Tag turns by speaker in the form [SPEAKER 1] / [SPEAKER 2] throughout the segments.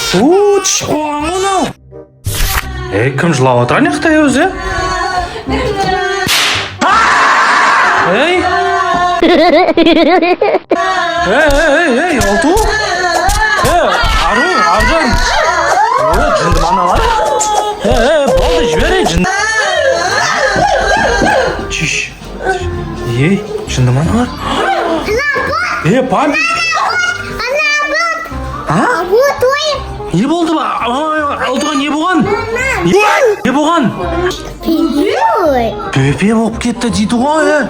[SPEAKER 1] Түсіп қойған мынау. Кім жылап отыр ана жақта өзі? Ей! Алту? Аржан! Жынды маналар? Болды, жібер, жынды. Чиш. Жынды маналар? Памперс! Не болды ба? Алтуға не болған? Не болған? Бөпе болып кетті дейді ғой.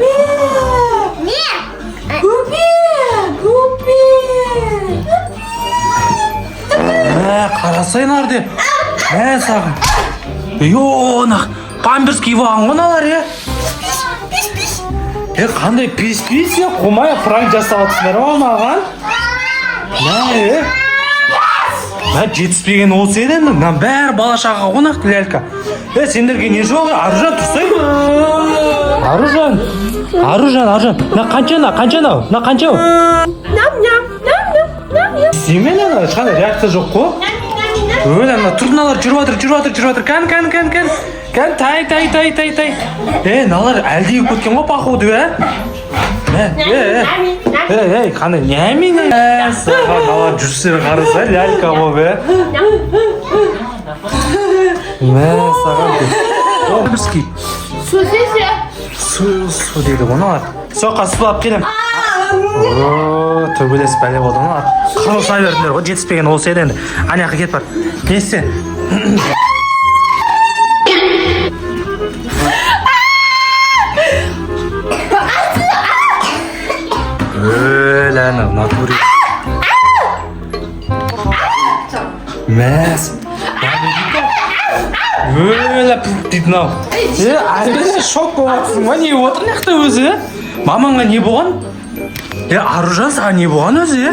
[SPEAKER 1] Қарасайын арде. Сағын. Памперс киіп алған ғоналар. Қандай пес-пес қомай франк жасап атысындар маған. Жетіспеген осы еді енді. Бәрі балашаға қонақ лялька. Сендерге не жоқ? Аружан тұрсай. Аружан. Қанчанау? Қанчау? Семен ешқандай реакция жоқ қой. Тұрдыналар жүріп жатыр. Кән, тай. Налар әлдегі көткен ғой пақуды, қандай нәмен саған налар жүрсер қараса лялька ғой, саған бірский су дейді ғоналар. Соққа сұлап келем. Төбелес бәле болды ғоналар. Қырылса бердіңдер ғой, жетіспеген осы еді енді. Анияқы кет бар. Несі? Натуре. Мәс. Дейді нау. Әлбетте шок болғансың ма? Не отыр неқті өзі? Мамаңға не болған? Аружан саған не болған өзі?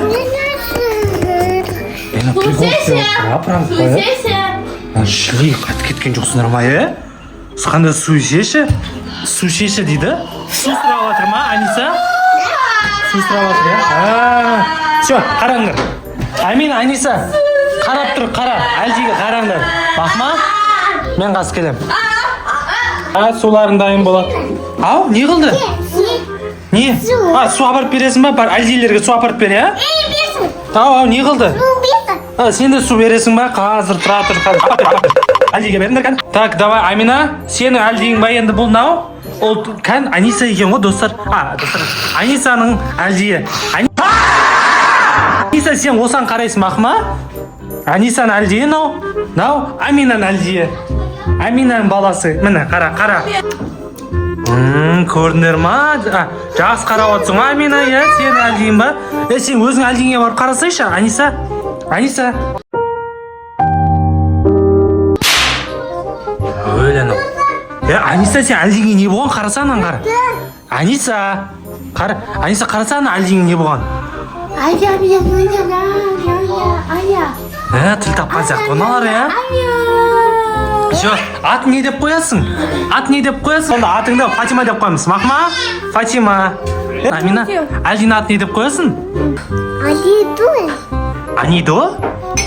[SPEAKER 1] Шылы қат кеткен жоқсыңдар ма? Қандай су ішеші? Су ішеші дейді? Су сұрап жатыр ма, Аниса? Все, қараңдар. Амина, Аниса, қарап тұр, қара. Әлдегі қараңдар. Бақма, мен қас келем. Суларың дайын болады. Ау, не қылды? Не? Су апарып бересің ба? Бар, әлдейлерге су апарып бер, я? Ау, не қылды? Сен де су бересің ба? Қазір тұра тұр. Әлдеге беріңдер кән. Так, давай, Амина, сенің әлдең ба енді бұл нау? Ол кән Аниса екен ғой, достар. Достар. Анисаның әлдейі. Аниса, сен осан қарайсың мақма? Анисаның әлдейі нау? Аминаның әлдейі. Аминаның баласы. Міне, қара. Көрдіңдер ма? Жақсы қарап отырсың ма, Амина? Сен әлдейін ба? Сен өзің әлдейіңе барып қарасайшы, Аниса. Өлі Аниса, сен әлдеңе не болған? Қарасаңнан қара. Аниса, қарасаңнан әлдеңе не болған? Тіл тапқан сияқты оналар, Все, атын не деп қоясың? Сонда атыңды Фатима деп қоймыз. Мақма? Фатима. Амина, әлдеңе атын не деп қоясың?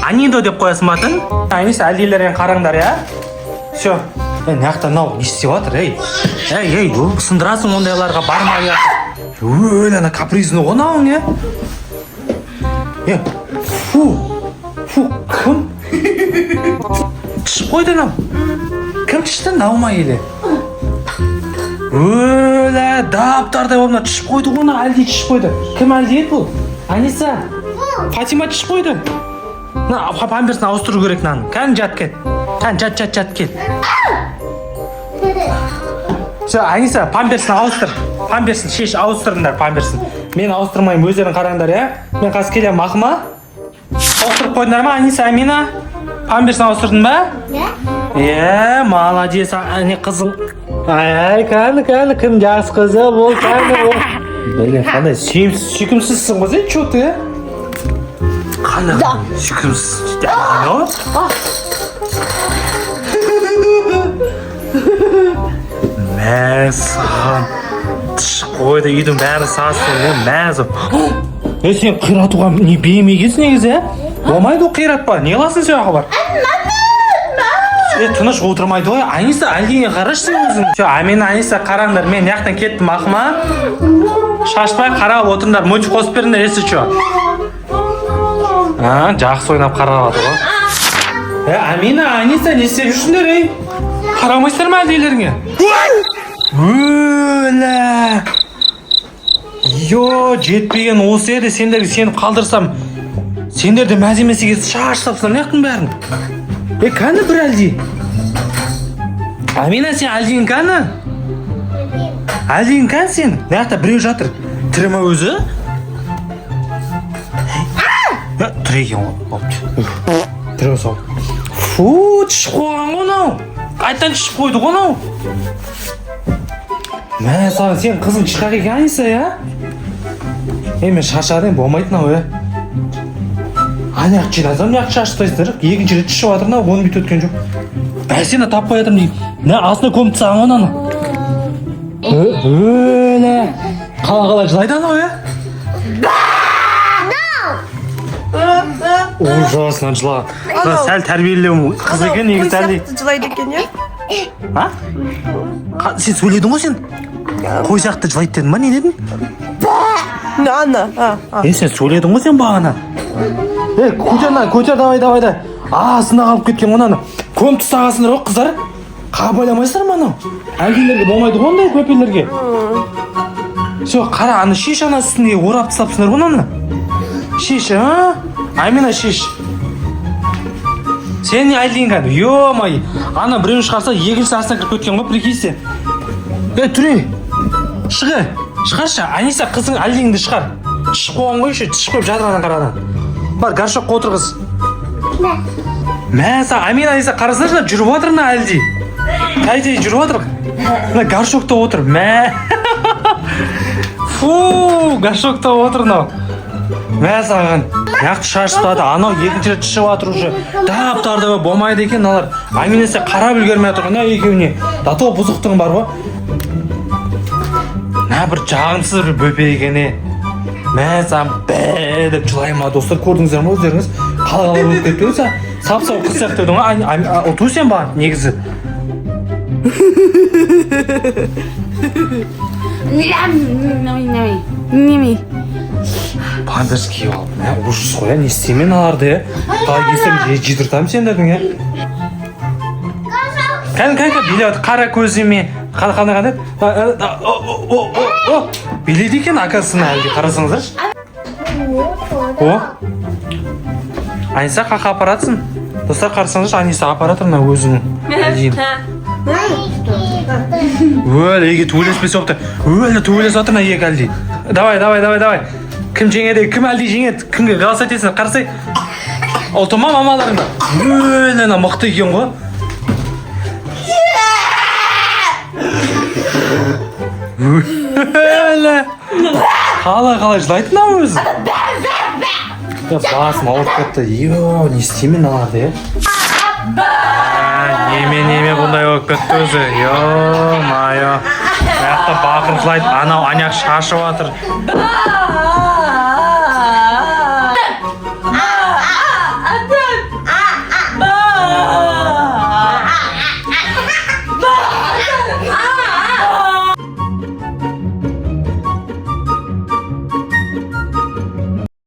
[SPEAKER 1] Анидо деп қоясың атын? Аниса, әлдейлерден қараңдар, Все. Нақта нау не істеп жатыр, сындырасың ондайларға бармай ана капризный ғонауың, кім? Тышып қойды нау. Кім тышты наума еле? Даптардай болмна тышып қойды ғона, әлдей тышып қойды. Кім әлдей еді бұл? Аниса, Фатима тышып қойды. Памперсін ауыстыру керек наны. Кән жат кет. Жат кет. Все, Аниса, памперсін ауыстыр. Памперсін шеш, ауыстырыңдар памперсін. Мен ауыстырмайым, өздерін қараңдар, Мен қас келем, мақыма. Ауыстырып қойдыңдар ма, Аниса, Амина? Памперсін ауыстырдың ба? Молодец, қызың. Кәні, кім жас қызы бол, кәні. Қандай сүйкімсізсің ғой, чё ты? Қандай сүйкімсіз? Мәсіған тышып қойды, үйдің бәрі сасың, мәзі. Сен қиратуға не беймегесің негізі, Болмайды ол қиратпа. Не қыласың сен хабар? Тыныш отырмайды ғой. Аниса, әлдене қарашы сен өзің. Амина, Аниса қараңдар. Мен яқтан кеттім ақыма. Шашпай қарап отырыңдар. Мультик қосып беріңдер, есі чо. Жақсы ойнап қарап жатыр ғой. Амина, Аниса, не істеп жүрсіңдер, ей? Қарамайсыздар ма әлдейлеріңе? Өлі! Йо, жетпеген осы еді. Сендерге сеніп қалдырсам, сендерді мәз емес екенсіз шаш тапсам, не қылдың бәрін? Кәні бір әлде? Амина, сен әлдейін кәні? Әлдейін кән сен? Неақта біреу жатыр. Тірі ма өзі? Тірі екен ғой. Тірі осы. Фу, түшіп қойған ғой нау. Қайттан түшіп қойды ғой нау. Мә, саған сен қызың шықақ екен Аниса, я? Мен шаршадым, болмайды нау, я? Аяқ жинасам, неақ шашпайсыздар. Екінші рет түшіп жатыр нау, оны бүйтіп өткен жоқ. Сені таппай жатырмын деймін. Не, астына көміп тастаған ғой наны. Өлі. Қала жылайды анау, я? Ужасынан жылаған. Сәл тәрбиелеуім қыз екен, негіз тәрбие.
[SPEAKER 2] Жылайды екен, я?
[SPEAKER 1] Сен сөйледің ғой сен? Қой сияқты жылайды дедің ба, не дедің?
[SPEAKER 2] Ана.
[SPEAKER 1] Сен сөйледің ғой сен бағана? Көтер, давай. Асына қалып кеткен ғонаны. Көміп тастағасындар ғой қыздар. Қабайламайсыздар ма анау? Әлгілерге болмайды ғой ондай көпелерге. Қара, аны шеш ана үстіне орап тастапсыңдар ғой аны. Шеш, Амина шеш. Сен не әлдейін кәді? Йо-май. Ана біреуін шығарса, екінші астына кіріп кеткен ғой, прикиньте. Түрей. Шығаршы. Аниса қызың әлдейінді шығар. Шық қоған ғой, шық қойып жатырған қарадан. Бар, горшокқа отырғыз. Мәса, Амина, Аниса қарасыншы, жүріп отырына әлдей. Қайдей жүріп отыр. Горшокта отыр. Фу, горшокта отыр нау. Саған. Яқты шашпады. Анау екінші рет шышып атыр уже. Таптарды болмайды екен алар. Аминесе қарап үлгермей атыр. Екеуіне. Дато бұзықтың бар ғой. Бір жағымсыз бір бөпе екені. Саған бәдіп жылайма достар. Көрдіңіздер ме өздеріңіз? Қалағалар болып кетпеді сән. Сап-сау қыз сияқты едің ғой. Оту сен ба негізі?
[SPEAKER 2] Неме?
[SPEAKER 1] Пандерский алып. Ужас қой, не істеймен аларды, е? Қалай кесем жидыртам сендердің, е? Кән, билет, қара көзіме. Қандай? Биледі екен акасына әлде, қарасаңыздаршы. Аниса қақа апаратсың. Достар қарасаңыздаршы, Аниса апаратырына өзінің әлдейін. Өлі, еге төйлеспесе опты. Өлі, төйлес отырна ек әлдей. Давай. Кім жеңеді, кім әлдей жеңеді, кімге қалса етесін, қарсай. Ұлтыма мамаларыңда. Өлі, мықты екен ғой. Өлі. Қалай жылайтын ау өзі. Басым ауырып кетті. Йо, не істеймен аларды, е? Неме бұндай өп кетті өзі. Йо-майо. Бақыр жылайды, анау аняқ шашып атыр.